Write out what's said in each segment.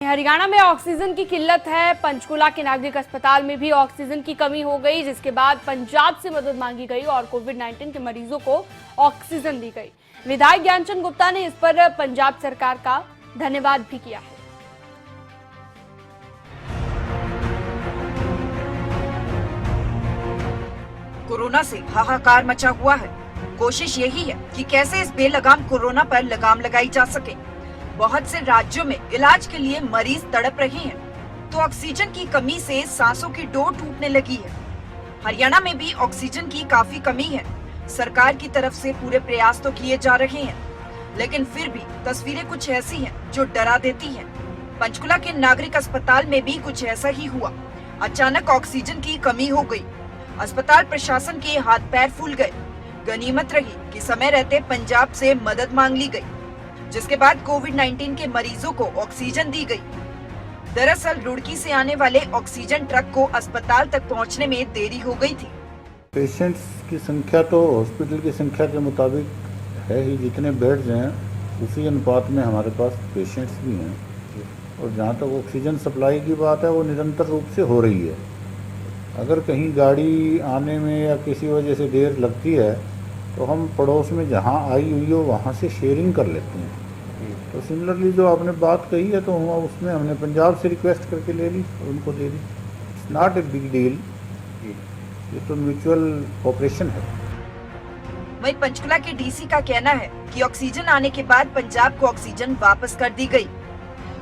हरियाणा में ऑक्सीजन की किल्लत है। पंचकुला के नागरिक अस्पताल में भी ऑक्सीजन की कमी हो गई, जिसके बाद पंजाब से मदद मांगी गई और कोविड-19 के मरीजों को ऑक्सीजन दी गई। विधायक ज्ञानचंद गुप्ता ने इस पर पंजाब सरकार का धन्यवाद भी किया है। कोरोना से हाहाकार मचा हुआ है। कोशिश यही है कि कैसे इस बेलगाम कोरोना पर लगाम लगाई जा सके। बहुत से राज्यों में इलाज के लिए मरीज तड़प रहे हैं, तो ऑक्सीजन की कमी से सांसों की डोर टूटने लगी है। हरियाणा में भी ऑक्सीजन की काफी कमी है। सरकार की तरफ से पूरे प्रयास तो किए जा रहे हैं, लेकिन फिर भी तस्वीरें कुछ ऐसी हैं जो डरा देती हैं। पंचकुला के नागरिक अस्पताल में भी कुछ ऐसा ही हुआ। अचानक ऑक्सीजन की कमी हो गई। अस्पताल प्रशासन के हाथ पैर फूल गए। गनीमत रही कि समय रहते पंजाब से मदद मांग ली गई, जिसके बाद कोविड-19 के मरीजों को ऑक्सीजन दी गई। दरअसल रुड़की से आने वाले ऑक्सीजन ट्रक को अस्पताल तक पहुंचने में देरी हो गई थी। पेशेंट्स की संख्या तो हॉस्पिटल की संख्या के मुताबिक है ही, जितने बेड्स हैं उसी अनुपात में हमारे पास पेशेंट्स भी हैं। और जहाँ तक ऑक्सीजन सप्लाई की बात है, वो निरंतर रूप से हो रही है। अगर कहीं गाड़ी आने में या किसी वजह से देर लगती है तो हम पड़ोस में जहाँ आई हुई हो वहाँ से शेयरिंग कर लेते हैं। तो सिमिलरली जो आपने बात कही है, तो उसमें हमने पंजाब से रिक्वेस्ट करके ले ली और उनको दे दी। It's not a big deal, ये तो म्यूचुअल कोऑपरेशन है। वहीं पंचकुला के डीसी का कहना है कि ऑक्सीजन आने के बाद पंजाब को ऑक्सीजन वापस कर दी गई।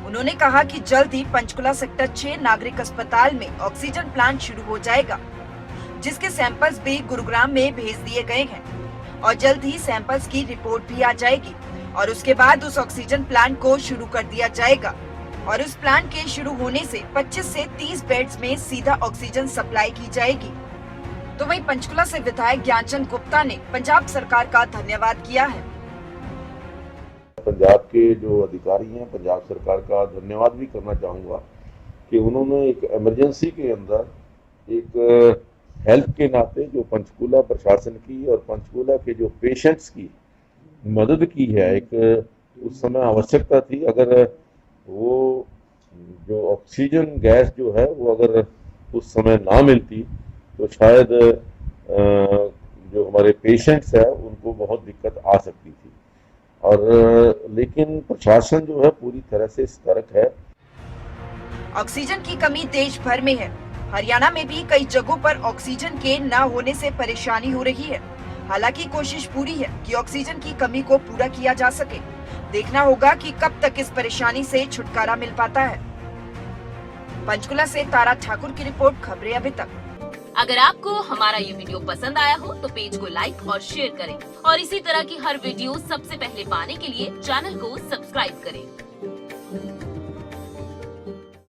उन्होंने कहा कि जल्द ही पंचकुला सेक्टर 6 नागरिक अस्पताल में ऑक्सीजन प्लांट शुरू हो जाएगा, जिसके सैंपल्स भी गुरुग्राम में भेज दिए गए हैं और जल्द ही सैंपल्स की रिपोर्ट भी आ जाएगी और उसके बाद उस ऑक्सीजन प्लांट को शुरू कर दिया जाएगा और उस प्लांट के शुरू होने से 25 से 30 बेड्स में सीधा ऑक्सीजन सप्लाई की जाएगी। तो वहीं पंचकुला से विधायक ज्ञानचंद गुप्ता ने पंजाब सरकार का धन्यवाद किया है। पंजाब के जो अधिकारी हैं, पंजाब सरकार का धन्यवाद भी करना चाहूँगा कि उन्होंने एक इमरजेंसी के अंदर एक हेल्थ के नाते जो पंचकुला प्रशासन की और पंचकुला के जो पेशेंट्स की मदद की है। एक उस समय आवश्यकता थी, अगर वो जो ऑक्सीजन गैस जो है वो अगर उस समय ना मिलती तो शायद जो हमारे पेशेंट्स है उनको बहुत दिक्कत आ सकती थी। और लेकिन प्रशासन जो है पूरी तरह से सतर्क है। ऑक्सीजन की कमी देश भर में है। हरियाणा में भी कई जगहों पर ऑक्सीजन के न होने से परेशानी हो रही है। हालांकि कोशिश पूरी है कि ऑक्सीजन की कमी को पूरा किया जा सके। देखना होगा कि कब तक इस परेशानी से छुटकारा मिल पाता है। पंचकुला से तारा ठाकुर की रिपोर्ट, खबरें अभी तक। अगर आपको हमारा ये वीडियो पसंद आया हो तो पेज को लाइक और शेयर करें और इसी तरह की हर वीडियो सबसे पहले पाने के लिए चैनल को सब्सक्राइब करें।